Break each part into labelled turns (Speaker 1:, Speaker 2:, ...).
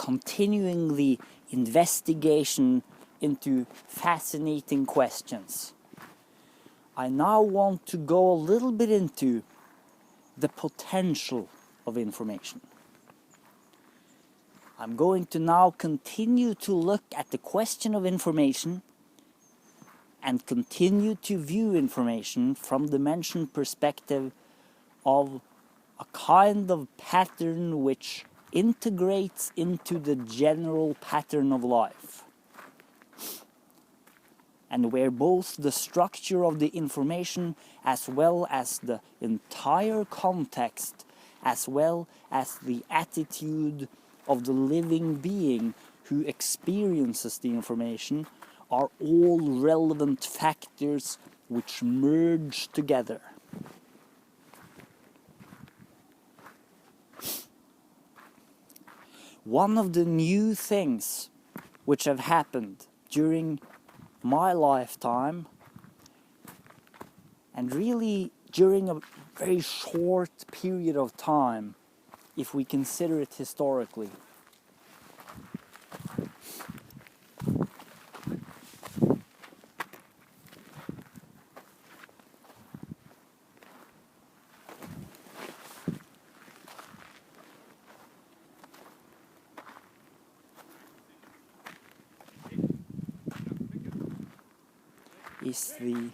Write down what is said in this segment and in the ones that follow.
Speaker 1: continuing the investigation into fascinating questions, I now want to go a little bit into the potential of information. I'm going to now continue to look at the question of information and continue to view information from the mentioned perspective of a kind of pattern which integrates into the general pattern of life, and where both the structure of the information as well as the entire context as well as the attitude of the living being who experiences the information are all relevant factors which merge together. One of the new things which have happened during my lifetime, and really during a very short period of time, if we consider it historically, is the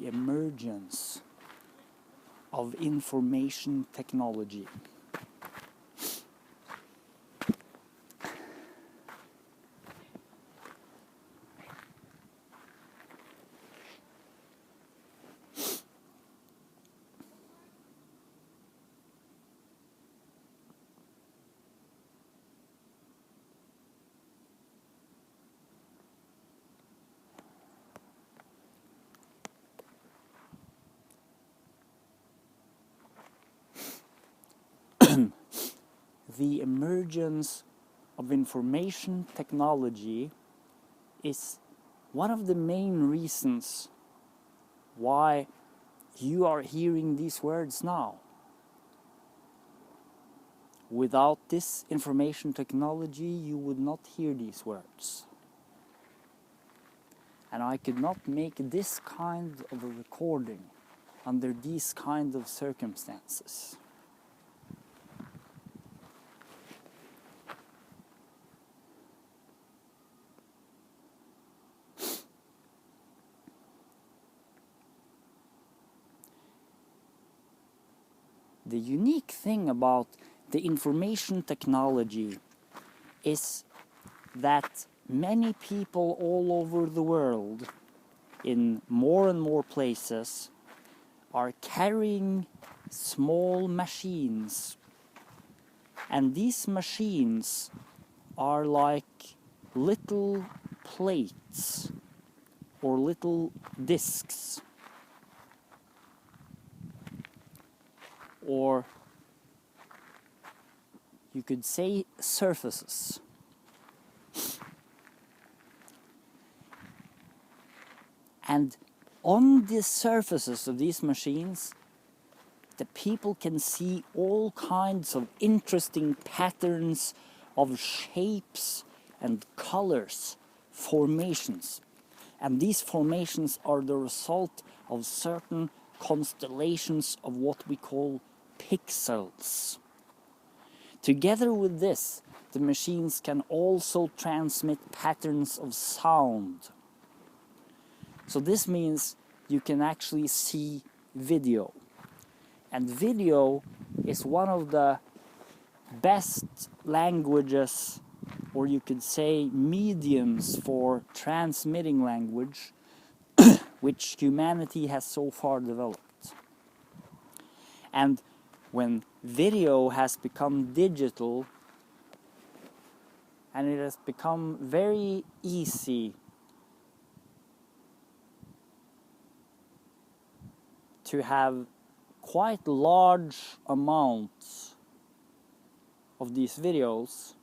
Speaker 1: emergence of information technology. The emergence of information technology is one of the main reasons why you are hearing these words now. Without this information technology, you would not hear these words. And I could not make this kind of a recording under these kind of circumstances. The unique thing about the information technology is that many people all over the world, in more and more places, are carrying small machines. And these machines are like little plates or little discs, or you could say surfaces. And on the surfaces of these machines, the people can see all kinds of interesting patterns of shapes and colors, formations. And these formations are the result of certain constellations of what we call pixels. Together with this, the machines can also transmit patterns of sound. So this means you can actually see video. And video is one of the best languages, or you could say mediums, for transmitting language which humanity has so far developed. And when video has become digital, and it has become very easy to have quite large amounts of these videos,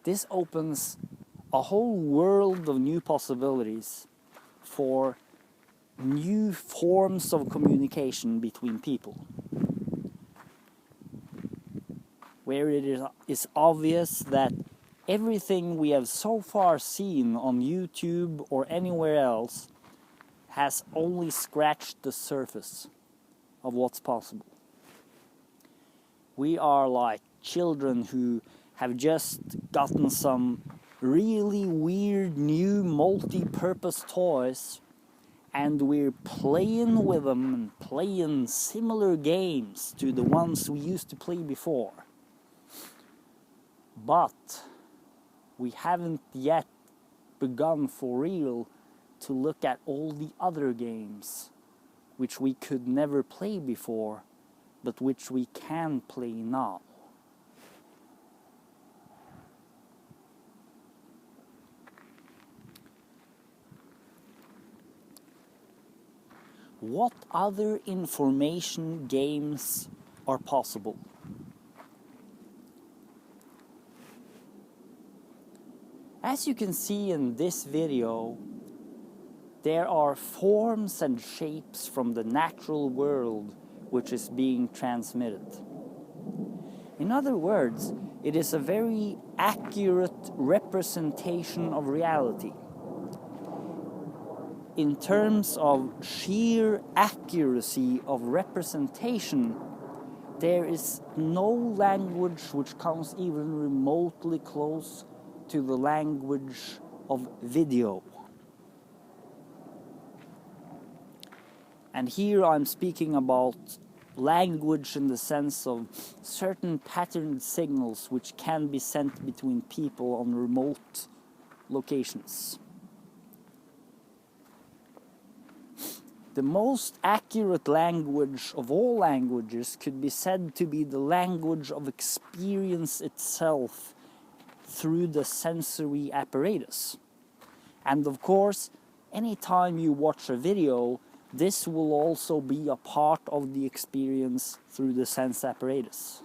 Speaker 1: this opens a whole world of new possibilities for new forms of communication between people, where it is obvious that everything we have so far seen on YouTube or anywhere else has only scratched the surface of what's possible. We are like children who have just gotten some really weird new multi-purpose toys, and we're playing with them and playing similar games to the ones we used to play before. But we haven't yet begun for real to look at all the other games which we could never play before, but which we can play now. What other information games are possible? As you can see in this video, there are forms and shapes from the natural world which is being transmitted. In other words, it is a very accurate representation of reality. In terms of sheer accuracy of representation, there is no language which comes even remotely close to the language of video. And here I'm speaking about language in the sense of certain patterned signals which can be sent between people on remote locations. The most accurate language of all languages could be said to be the language of experience itself through the sensory apparatus. And of course, anytime you watch a video, this will also be a part of the experience through the sense apparatus.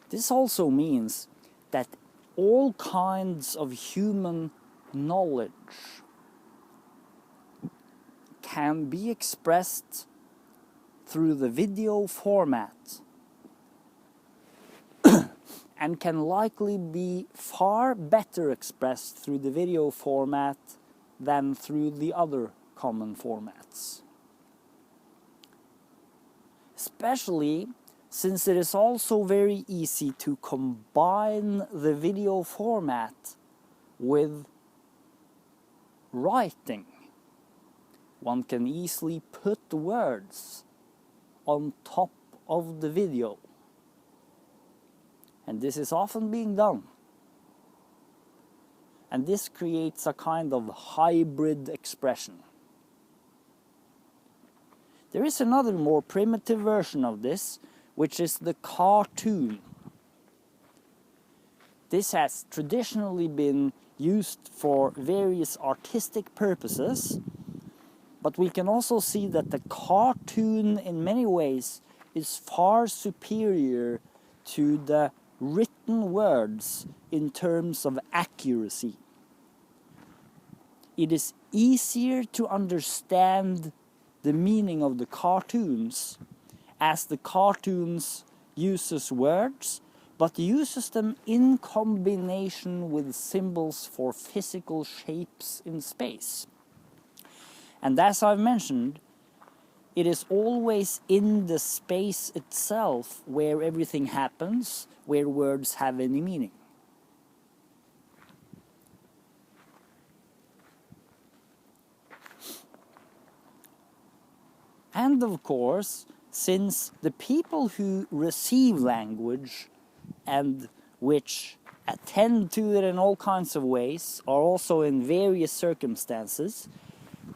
Speaker 1: This also means that all kinds of human knowledge can be expressed through the video format and can likely be far better expressed through the video format than through the other common formats. Especially since it is also very easy to combine the video format with writing. One can easily put words on top of the video. And this is often being done. And this creates a kind of hybrid expression. There is another more primitive version of this, which is the cartoon. This has traditionally been used for various artistic purposes, but we can also see that the cartoon in many ways is far superior to the written words in terms of accuracy. It is easier to understand the meaning of the cartoons, as the cartoons uses words, but uses them in combination with symbols for physical shapes in space. And as I've mentioned, it is always in the space itself where everything happens, where words have any meaning. And of course, since the people who receive language and which attend to it in all kinds of ways are also in various circumstances,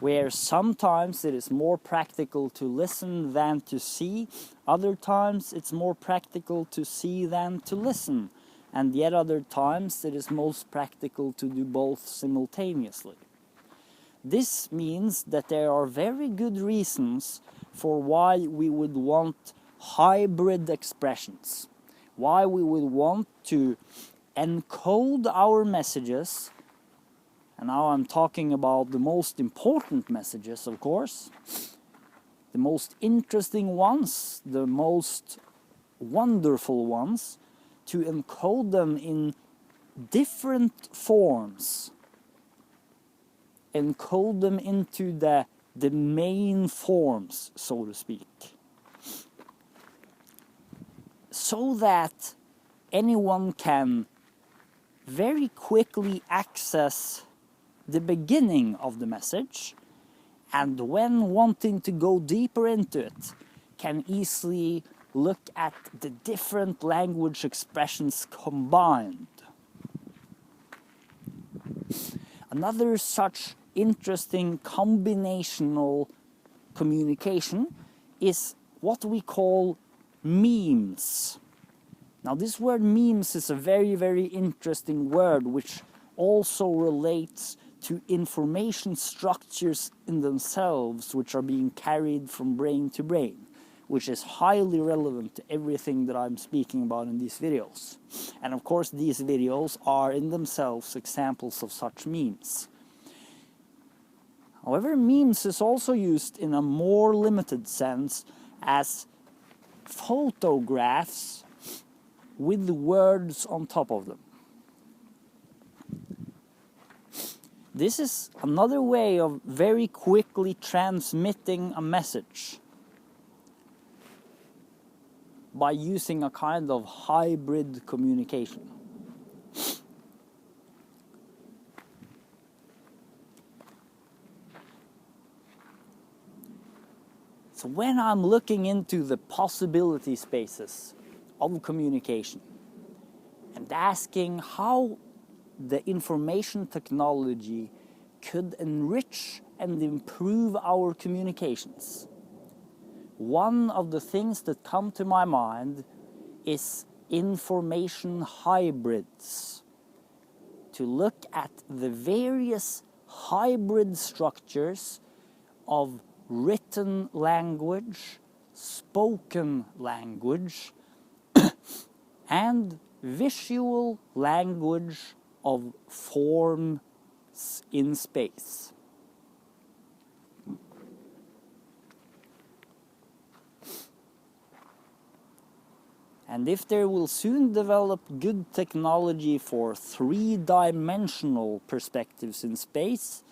Speaker 1: where sometimes it is more practical to listen than to see, other times it's more practical to see than to listen, and yet other times it is most practical to do both simultaneously. This means that there are very good reasons for why we would want hybrid expressions, why we would want to encode our messages, and now I'm talking about the most important messages, of course, the most interesting ones, the most wonderful ones, to encode them in different forms, encode them into the main forms, so to speak, so that anyone can very quickly access the beginning of the message, and when wanting to go deeper into it, can easily look at the different language expressions combined. Another such interesting combinational communication is what we call memes. Now, this word memes is a very, very interesting word which also relates to information structures in themselves which are being carried from brain to brain, which is highly relevant to everything that I'm speaking about in these videos. And of course, these videos are in themselves examples of such memes. However, memes is also used in a more limited sense as photographs with words on top of them. This is another way of very quickly transmitting a message by using a kind of hybrid communication. So when I'm looking into the possibility spaces of communication and asking how the information technology could enrich and improve our communications, one of the things that come to my mind is information hybrids. To look at the various hybrid structures of written language, spoken language, and visual language of forms in space. And if there will soon develop good technology for three-dimensional perspectives in space,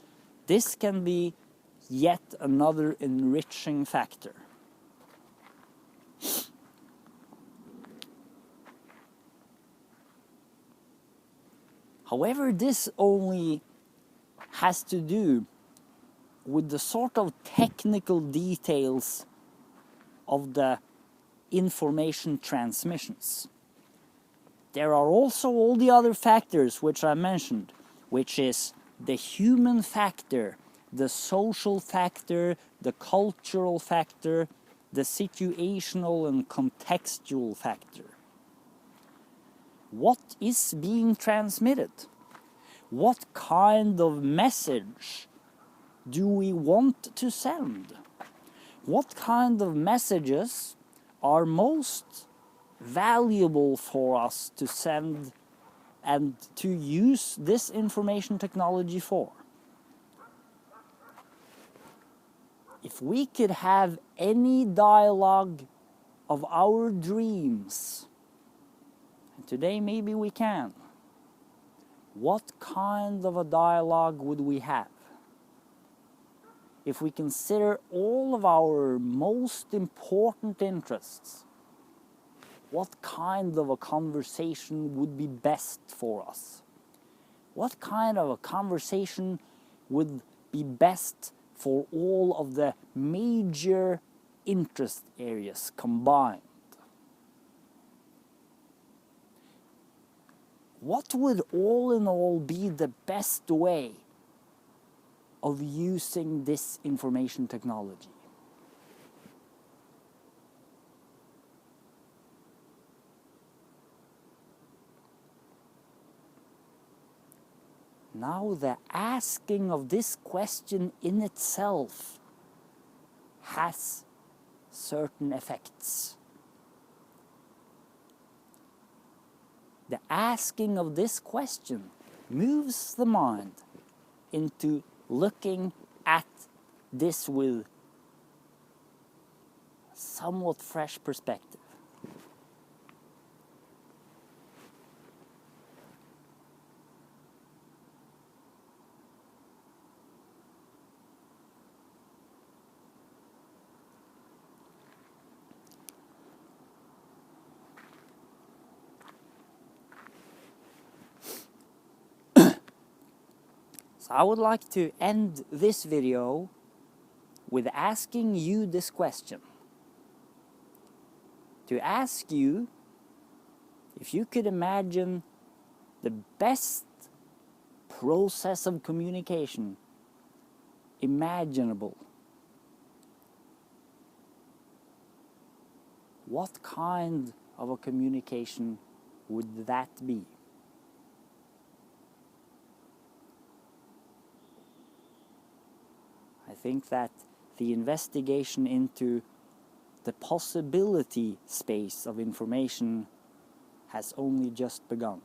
Speaker 1: this can be yet another enriching factor. However, this only has to do with the sort of technical details of the information transmissions. There are also all the other factors which I mentioned, which is the human factor, the social factor, the cultural factor, the situational and contextual factor. What is being transmitted? What kind of message do we want to send? What kind of messages are most valuable for us to send and to use this information technology for? If we could have any dialogue of our dreams, and today maybe we can, what kind of a dialogue would we have? If we consider all of our most important interests, what kind of a conversation would be best for us? What kind of a conversation would be best for all of the major interest areas combined? What would all in all be the best way of using this information technology? Now the asking of this question in itself has certain effects. The asking of this question moves the mind into looking at this with somewhat fresh perspective. So I would like to end this video with asking you this question. To ask you if you could imagine the best process of communication imaginable, what kind of a communication would that be? I think that the investigation into the possibility space of information has only just begun.